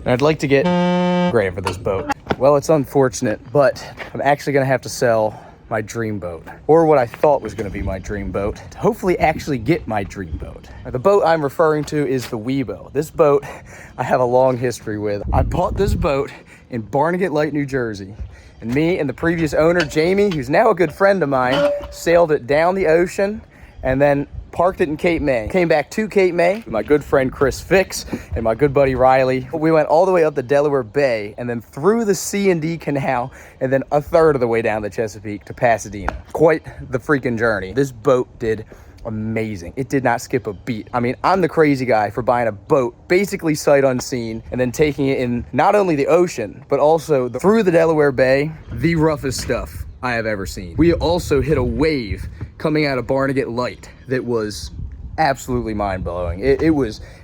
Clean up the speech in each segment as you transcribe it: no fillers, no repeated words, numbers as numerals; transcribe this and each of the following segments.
And I'd like to get great for this boat. Well, it's unfortunate, but I'm actually gonna have to sell my dream boat, or what I thought was gonna be my dream boat, to hopefully actually get my dream boat. Now, the boat I'm referring to is the Webo. This boat I have a long history with. I bought this boat in Barnegat Light, New Jersey. And me and the previous owner, Jamie, who's now a good friend of mine, sailed it down the ocean and then parked it in Cape May. Came back to Cape May with my good friend Chris Fix and my good buddy Riley. We went all the way up the Delaware Bay and then through the C&D Canal and then a third of the way down the Chesapeake to Pasadena. Quite the freaking journey. This boat did amazing. It did not skip a beat. I mean, I'm the crazy guy for buying a boat basically sight unseen and then taking it in not only the ocean, but also through the Delaware Bay, the roughest stuff I have ever seen. We also hit a wave coming out of Barnegat Light that was absolutely mind-blowing. It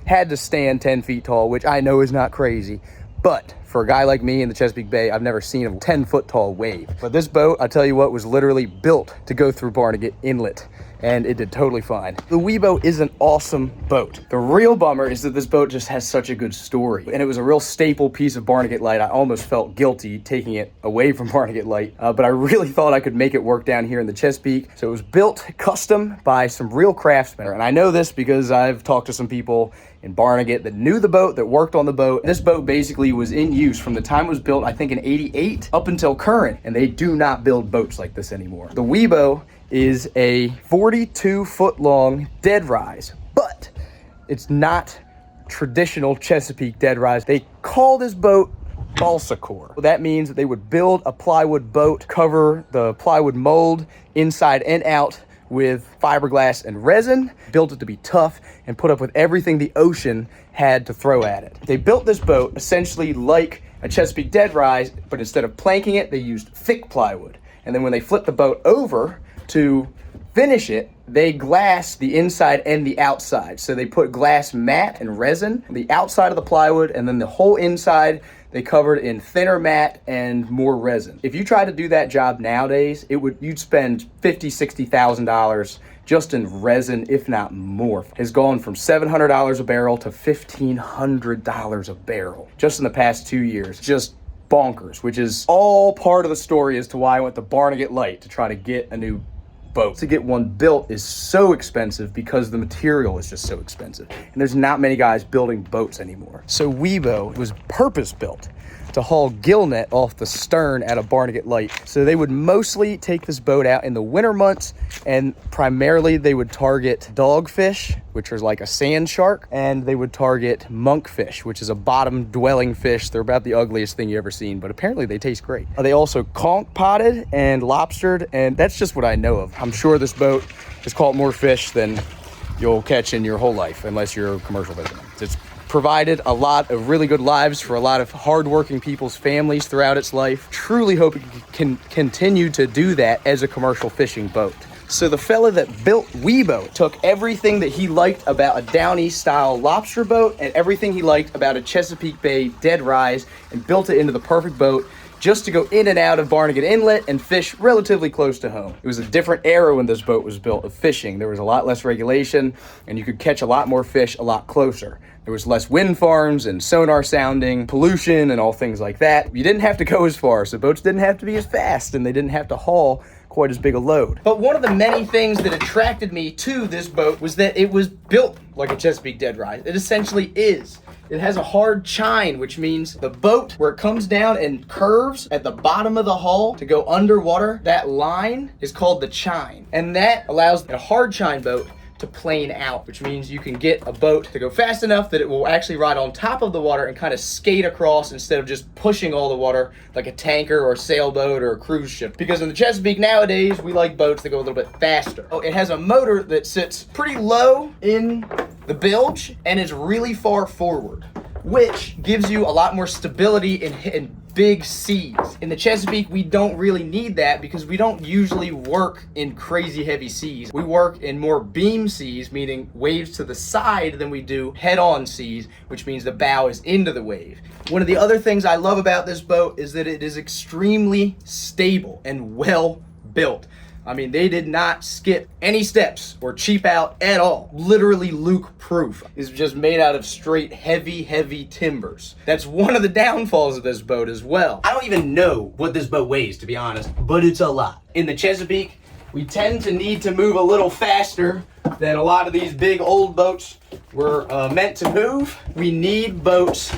had to stand 10 feet tall, which I know is not crazy, but for a guy like me in the Chesapeake Bay, I've never seen a 10-foot tall wave. But this boat, I tell you what, was literally built to go through Barnegat Inlet, and it did totally fine. The Webo is an awesome boat. The real bummer is that this boat just has such a good story, and it was a real staple piece of Barnegat Light. I almost felt guilty taking it away from Barnegat Light, but I really thought I could make it work down here in the Chesapeake. So it was built custom by some real craftsmen, and I know this because I've talked to some people in Barnegat that knew the boat, that worked on the boat. This boat basically was in use from the time it was built, I think in '88, up until current, and they do not build boats like this anymore. The Webo is a 42-foot long dead rise, but it's not traditional Chesapeake dead rise. They call this boat balsa core. That means that they would build a plywood boat, cover the plywood mold inside and out with fiberglass and resin, built it to be tough, and put up with everything the ocean had to throw at it. They built this boat essentially like a Chesapeake dead rise, but instead of planking it, they used thick plywood. And then when they flipped the boat over to finish it, they glassed the inside and the outside. So they put glass mat and resin on the outside of the plywood, and then the whole inside they covered in thinner mat and more resin. If you try to do that job nowadays, you'd spend $50,000, $60,000 just in resin, if not more. Has gone from $700 a barrel to $1,500 a barrel just in the past 2 years. Just bonkers, which is all part of the story as to why I went to Barnegat Light to try to get a new boat. To get one built is so expensive because the material is just so expensive. And there's not many guys building boats anymore. So Webo was purpose built to haul gill net off the stern out of Barnegat Light. So they would mostly take this boat out in the winter months, and primarily they would target dogfish, which is like a sand shark, and they would target monkfish, which is a bottom dwelling fish. They're about the ugliest thing you ever seen, but apparently they taste great. They also conch potted and lobstered, and that's just what I know of. I'm sure this boat has caught more fish than you'll catch in your whole life, unless you're a commercial fisherman. It's provided a lot of really good lives for a lot of hardworking people's families throughout its life. Truly hope it can continue to do that as a commercial fishing boat. So the fella that built Webo took everything that he liked about a Down East style lobster boat and everything he liked about a Chesapeake Bay dead rise and built it into the perfect boat just to go in and out of Barnegat Inlet and fish relatively close to home. It was a different era when this boat was built of fishing. There was a lot less regulation and you could catch a lot more fish a lot closer. There was less wind farms and sonar sounding, pollution and all things like that. You didn't have to go as far, so boats didn't have to be as fast and they didn't have to haul quite as big a load. But one of the many things that attracted me to this boat was that it was built like a Chesapeake dead rise. It essentially is. It has a hard chine, which means the boat, where it comes down and curves at the bottom of the hull to go underwater, that line is called the chine. And that allows a hard chine boat to plane out, which means you can get a boat to go fast enough that it will actually ride on top of the water and kind of skate across instead of just pushing all the water like a tanker or a sailboat or a cruise ship. Because in the Chesapeake nowadays, we like boats that go a little bit faster. It has a motor that sits pretty low in the bilge and is really far forward, which gives you a lot more stability in big seas. In the Chesapeake, we don't really need that because we don't usually work in crazy heavy seas. We work in more beam seas, meaning waves to the side, than we do head-on seas, which means the bow is into the wave. One of the other things I love about this boat is that it is extremely stable and well built. I mean, they did not skip any steps or cheap out at all. Literally Luke proof. It's just made out of straight heavy timbers. That's one of the downfalls of this boat as well. I don't even know what this boat weighs, to be honest, but it's a lot. In the Chesapeake, we tend to need to move a little faster than a lot of these big old boats were meant to move. We need boats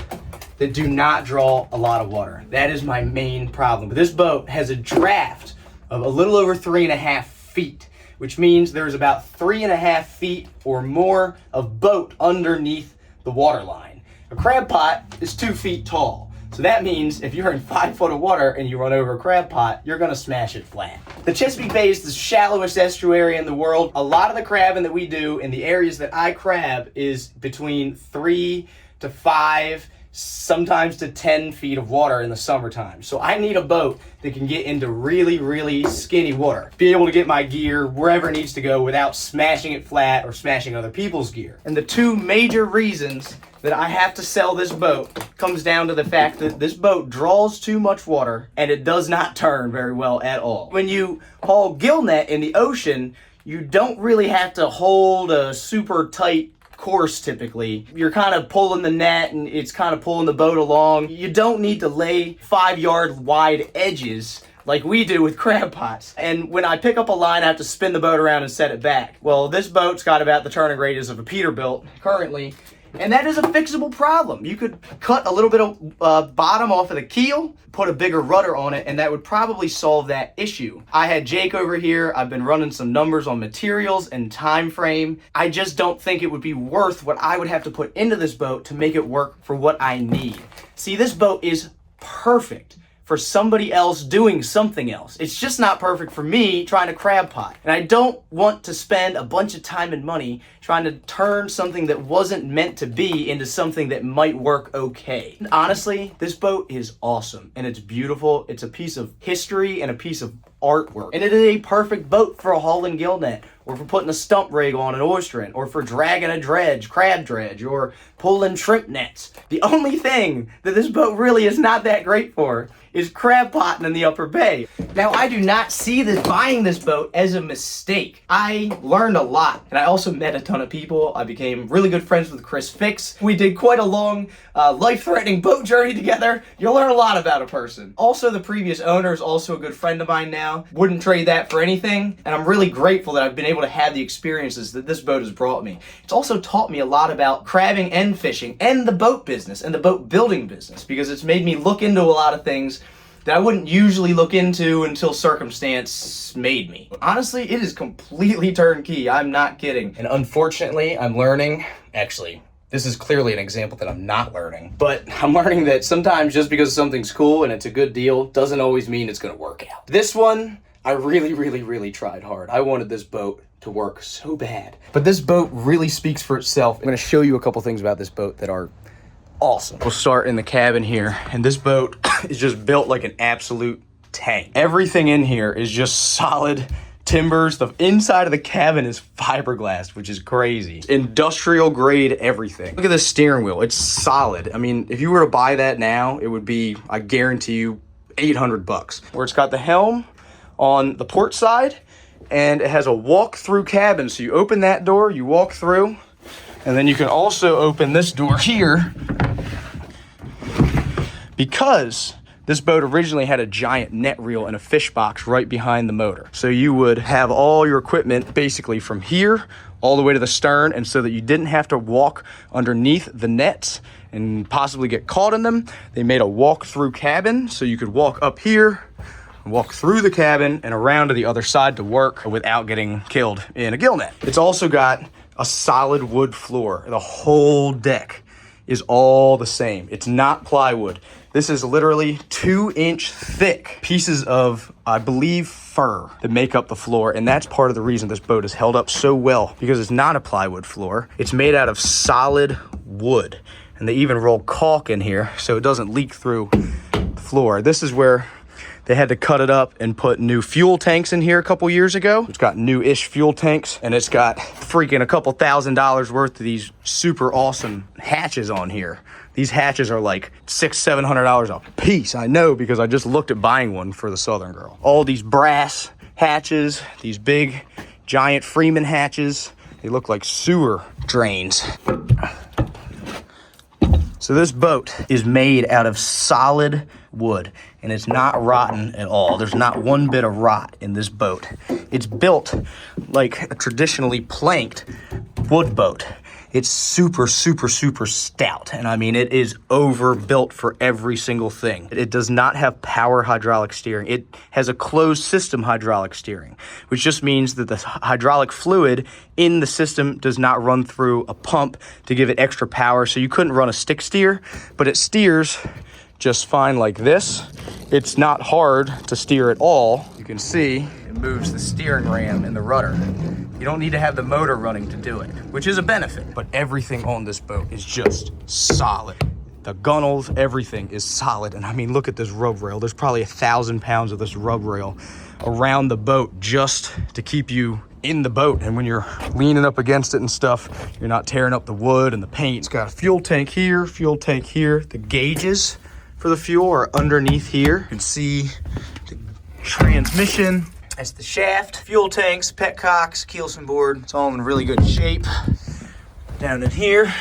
that do not draw a lot of water. That is my main problem. This boat has a draft of a little over 3.5 feet, which means there's about 3.5 feet or more of boat underneath the water line. A crab pot is 2 feet tall. So that means if you're in 5 foot of water and you run over a crab pot, you're gonna smash it flat. The Chesapeake Bay is the shallowest estuary in the world. A lot of the crabbing that we do in the areas that I crab is between 3 to 5, sometimes to 10 feet of water in the summertime. So I need a boat that can get into really skinny water. Be able to get my gear wherever it needs to go without smashing it flat or smashing other people's gear. And the two major reasons that I have to sell this boat comes down to the fact that this boat draws too much water and it does not turn very well at all. When you haul gill net in the ocean, you don't really have to hold a super tight course typically. You're kind of pulling the net and it's kind of pulling the boat along. You don't need to lay 5-yard wide edges like we do with crab pots. And when I pick up a line, I have to spin the boat around and set it back. Well, this boat's got about the turning radius of a Peterbilt currently, and that is a fixable problem. You could cut a little bit of bottom off of the keel, put a bigger rudder on it, and that would probably solve that issue. I had Jake over here. I've been running some numbers on materials and time frame. I just don't think it would be worth what I would have to put into this boat to make it work for what I need. See, this boat is perfect for somebody else doing something else. It's just not perfect for me trying to crab pot. And I don't want to spend a bunch of time and money trying to turn something that wasn't meant to be into something that might work okay. Honestly, this boat is awesome and it's beautiful. It's a piece of history and a piece of artwork. And it is a perfect boat for a hauling gill net, or for putting a stump rig on an oysterant, or for dragging a dredge, crab dredge, or pulling shrimp nets. The only thing that this boat really is not that great for is crab potting in the upper bay. Now, I do not see buying this boat as a mistake. I learned a lot, and I also met a ton of people. I became really good friends with Chris Fix. We did quite a long, life-threatening boat journey together. You'll learn a lot about a person. Also, the previous owner is also a good friend of mine now. Wouldn't trade that for anything, and I'm really grateful that I've been able to have the experiences that this boat has brought me. It's also taught me a lot about crabbing and fishing and the boat business and the boat building business, because it's made me look into a lot of things that I wouldn't usually look into until circumstance made me. Honestly, it is completely turnkey. I'm not kidding. And unfortunately, I'm learning, actually, this is clearly an example that I'm not learning, but I'm learning that sometimes just because something's cool and it's a good deal doesn't always mean it's gonna work out. This one, I really tried hard. I wanted this boat to work so bad. But this boat really speaks for itself. I'm gonna show you a couple things about this boat that are awesome. We'll start in the cabin here, and this boat is just built like an absolute tank. Everything in here is just solid timbers. The inside of the cabin is fiberglass, which is crazy. Industrial grade everything. Look at the steering wheel. It's solid. I mean, if you were to buy that now, it would be, I guarantee you, $800. Where it's got the helm on the port side, and it has a walk-through cabin. So you open that door, you walk through, and then you can also open this door here, because this boat originally had a giant net reel and a fish box right behind the motor. So you would have all your equipment basically from here all the way to the stern, and so that you didn't have to walk underneath the nets and possibly get caught in them, they made a walk-through cabin so you could walk up here, walk through the cabin and around to the other side to work without getting killed in a gill net. It's also got a solid wood floor. The whole deck is all the same. It's not plywood. This is literally 2-inch thick pieces of, I believe, fur that make up the floor. And that's part of the reason this boat has held up so well, because it's not a plywood floor. It's made out of solid wood. And they even roll caulk in here so it doesn't leak through the floor. This is where they had to cut it up and put new fuel tanks in here a couple years ago. It's got new-ish fuel tanks, and it's got freaking a couple $1,000s worth of these super awesome hatches on here. These hatches are like $600-700 a piece. I know, because I just looked at buying one for the Southern Girl. All these brass hatches, these big giant Freeman hatches. They look like sewer drains. So this boat is made out of solid wood, and it's not rotten at all. There's not one bit of rot in this boat. It's built like a traditionally planked wood boat. It's super, super, super stout. And I mean, it is overbuilt for every single thing. It does not have power hydraulic steering. It has a closed system hydraulic steering, which just means that the hydraulic fluid in the system does not run through a pump to give it extra power. So you couldn't run a stick steer, but it steers just fine like this. It's not hard to steer at all. You can see it moves the steering ram and the rudder. You don't need to have the motor running to do it, which is a benefit. But everything on this boat is just solid. The gunnels, everything is solid. And I mean, look at this rub rail. There's probably 1,000 pounds of this rub rail around the boat just to keep you in the boat. And when you're leaning up against it and stuff, you're not tearing up the wood and the paint. It's got a fuel tank here, fuel tank here. The gauges for the fuel are underneath here. You can see the transmission. That's the shaft, fuel tanks, petcocks, keelson board. It's all in really good shape. Down in here,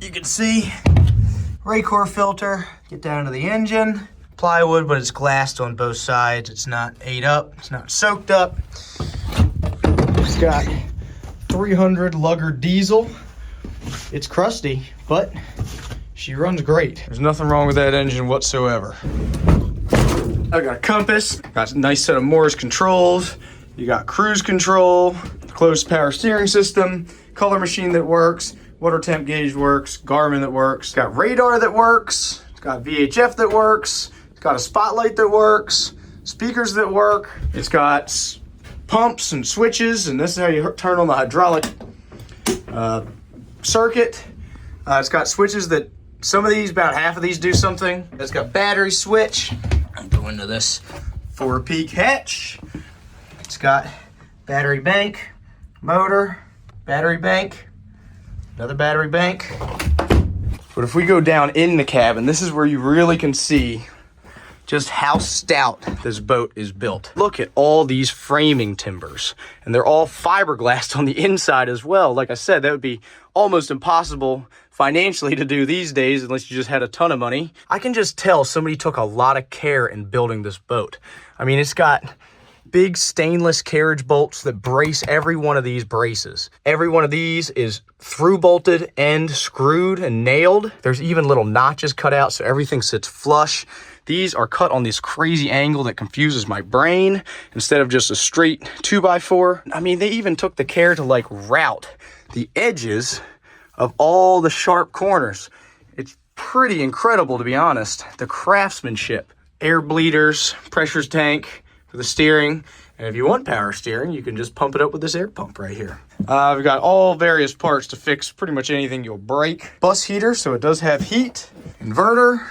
you can see Raycor filter. Get down to the engine. Plywood, but it's glassed on both sides. It's not ate up. It's not soaked up. It's got 300 lugger diesel. It's crusty, but she runs great. There's nothing wrong with that engine whatsoever. I got a compass, got a nice set of Morse controls. You got cruise control, closed power steering system, color machine that works, water temp gauge works, Garmin that works. It's got radar that works. It's got VHF that works. It's got a spotlight that works, speakers that work. It's got pumps and switches, and this is how you turn on the hydraulic circuit. It's got switches that some of these, about half of these do something. It's got battery switch. I'll go into this four-peak hatch. It's got battery bank, motor, battery bank, another battery bank. But if we go down in the cabin, this is where you really can see just how stout this boat is built. Look at all these framing timbers, and they're all fiberglassed on the inside as well. Like I said, that would be almost impossible financially to do these days unless you just had a ton of money. I can just tell somebody took a lot of care in building this boat. I mean, it's got big stainless carriage bolts that brace every one of these braces. Every one of these is through bolted and screwed and nailed. There's even little notches cut out so everything sits flush. These are cut on this crazy angle that confuses my brain instead of just a straight 2x4. I mean, they even took the care to like route the edges of all the sharp corners. It's pretty incredible, to be honest. The craftsmanship, air bleeders, pressure tank for the steering. And if you want power steering, you can just pump it up with this air pump right here. We've got all various parts to fix pretty much anything you'll break. Bus heater, so it does have heat. Inverter.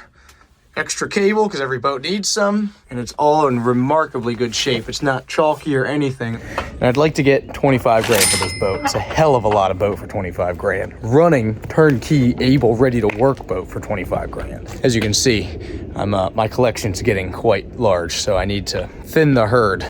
Extra cable, because every boat needs some, and it's all in remarkably good shape. It's not chalky or anything. And I'd like to get 25 grand for this boat. It's a hell of a lot of boat for 25 grand. Running, turnkey, able, ready to work boat for 25 grand. As you can see, my collection's getting quite large, so I need to thin the herd.